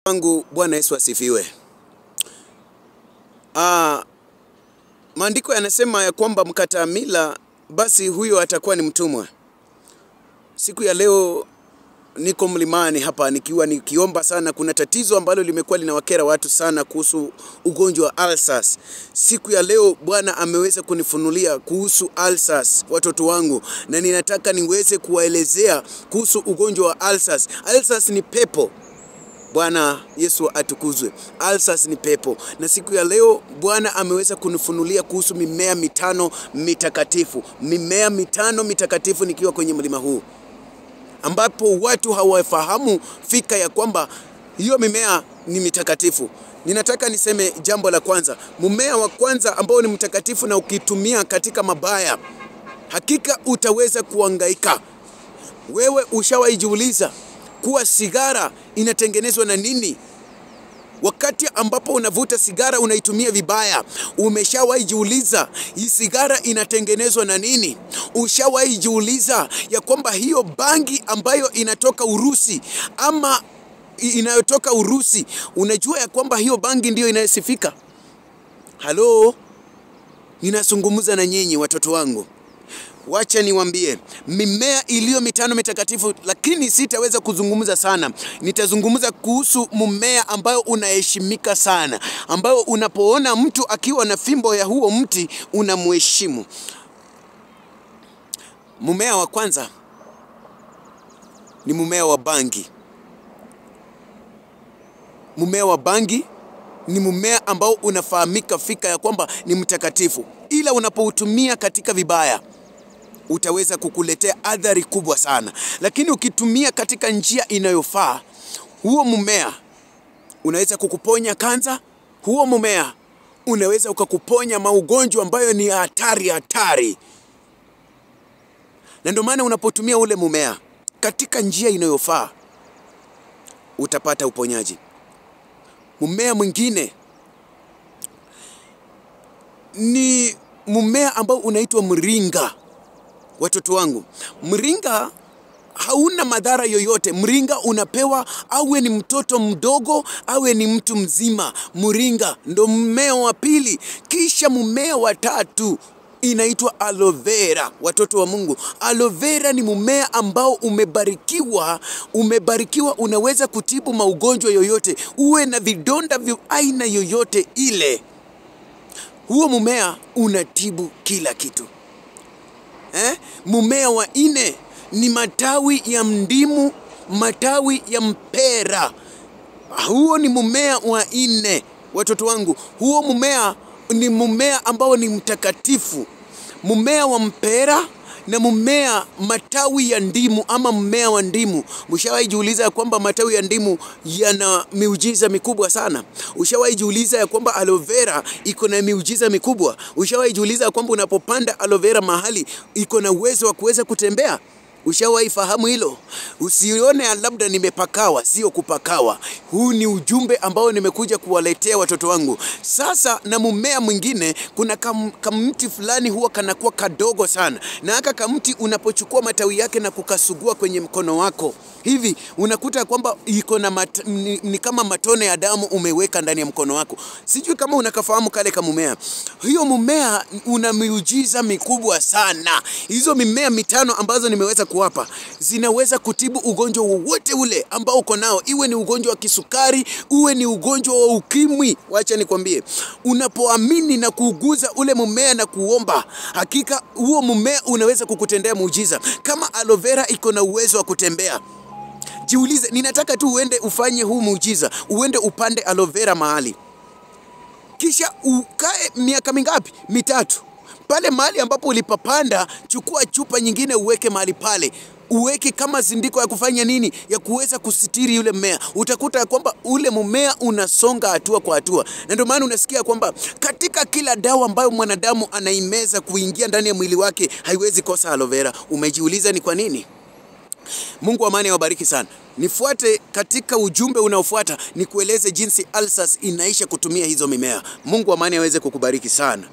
wangu, Bwana Yesu asifiwe. Maandiko yanasema ya kwamba mkataa mila basi huyo atakuwa ni mtumwa. Siku ya leo niko mlimani hapa nikiwa nikiomba sana. Kuna tatizo ambalo limekuwa linawakera watu sana kuhusu ugonjwa wa Alzheimer's. Siku ya leo Bwana ameweza kunifunulia kuhusu Alzheimer's watoto wangu, na ninataka niweze kuwaelezea kuhusu ugonjwa wa Alzheimer's. Alzheimer's ni pepo. Bwana Yesu atukuzwe. Alzheimer's ni pepo. Na siku ya leo Bwana ameweza kunifunulia kuhusu mimea 5 mitakatifu. Mimea 5 mitakatifu nikiwa kwenye mlima huu, ambapo watu hawafahamu fika ya kwamba hiyo mimea ni mitakatifu. Ninataka niseme jambo la kwanza. Mmea wa kwanza ambao ni mtakatifu na ukitumia katika mabaya, hakika utaweza kuhangaika. Wewe ushawahi jiuliza kuwa sigara inatengenezwa na nini? Wakati ambapo unavuta sigara unaitumia vibaya, umeshawahi jiuliza hii sigara inatengenezwa na nini? Ushawahi jiuliza ya kwamba hiyo bangi ambayo inatoka Urusi ama inayotoka Urusi, unajua ya kwamba hiyo bangi ndiyo inayosifika? Halo, ninazungumza na nyinyi watoto wangu. Wacha niwaambie mimea iliyo 5 mitakatifu, lakini sitaweza kuzungumza sana. Nitazungumza kuhusu mmea ambao unaheshimika sana, ambao unapoona mtu akiwa na fimbo ya huo mti unamheshimu. Mmea wa kwanza ni mmea wa bangi. Mmea wa bangi ni mmea ambao unafahamika fika ya kwamba ni mtakatifu, ila unapoutumia katika vibaya utaweza kukuletea athari kubwa sana. Lakini ukitumia katika njia inayofaa, huo mmea unaweza kukuponya kansa. Huo mmea unaweza ukakuponya maugonjwa ambayo ni hatari. Na ndio maana unapotumia ule mmea katika njia inayofaa utapata uponyaji. Mmea mwingine ni mmea ambao unaitwa mringa. Watoto wangu, mringa hauna madhara yoyote. Mringa unapewa awe ni mtoto mdogo awe ni mtu mzima. Mringa ndo mmea wa pili. Kisha mmea wa tatu inaitwa aloe vera. Watoto wa Mungu, aloe vera ni mmea ambao umebarikiwa. Unaweza kutibu maugonjwa yoyote, uwe na vidonda vya aina yoyote ile. Huo mmea unatibu kila kitu. Mmea wa 4 ni matawi ya mdimu, matawi ya mpera. Huo ni mmea wa 4. Watoto wangu, huo mmea ni mmea ambao ni mtakatifu. Mmea wa mpera na mmea matawi ya ndimu ama mmea wa ndimu. Ushawahi jiuliza ya kwamba matawi ya ndimu yana miujiza mikubwa sana? Ushawahi jiuliza ya kwamba aloe vera iko na miujiza mikubwa? Ushawahi jiuliza ya kwamba unapopanda aloe vera mahali iko na uwezo wa kuweza kutembea? Ushawahi fahamu hilo? Usione labda nimepakawa, sio kupakawa. Huu ni ujumbe ambao nimekuja kuwaletea watoto wangu. Sasa na mmea mwingine, kuna kamti fulani huwa kanakuwa kadogo sana. Na haka kamti unapochukua matawi yake na kukasugua kwenye mkono wako hivi, unakuta kwamba iko na ni kama matone ya damu umeweka ndani ya mkono wako. Sijui kama unakafahamu kale kama mmea. Hiyo mmea una miujiza mikubwa sana. Hizo mimea 5 ambazo nimeweza kuwapa zinaweza kutibu ugonjwa wowote ule ambao uko nao, iwe ni ugonjwa wa kisukari, uwe ni ugonjwa wa ukimwi. Wacha nikwambie, unapoamini na kuuguza ule mmea na kuomba, hakika huo mmea unaweza kukutendea muujiza. Kama aloe vera iko na uwezo wa kutembea, jiulize, ninataka tu uende ufanye huu muujiza, uende upande aloe vera mahali, kisha ukae miaka mingapi? 3. Pale mahali ambapo ulipapanda, chukua chupa nyingine uweke mahali pale. Uweke kama zindiko ya kufanya nini? Ya kuweza kusitiri yule mmea. Utakuta kwamba ule mmea unasonga hatua kwa hatua. Na ndio maana unasikia kwamba katika kila dawa ambayo mwanadamu anaimeza kuingia ndani ya mwili wake haiwezi kosa aloe vera. Umejiuliza ni kwa nini? Mungu wa amani awabariki sana. Nifuate katika ujumbe unaofuata, nikueleze jinsi Alzheimer's inaisha kutumia hizo mimea. Mungu wa amani aweze kukubariki sana.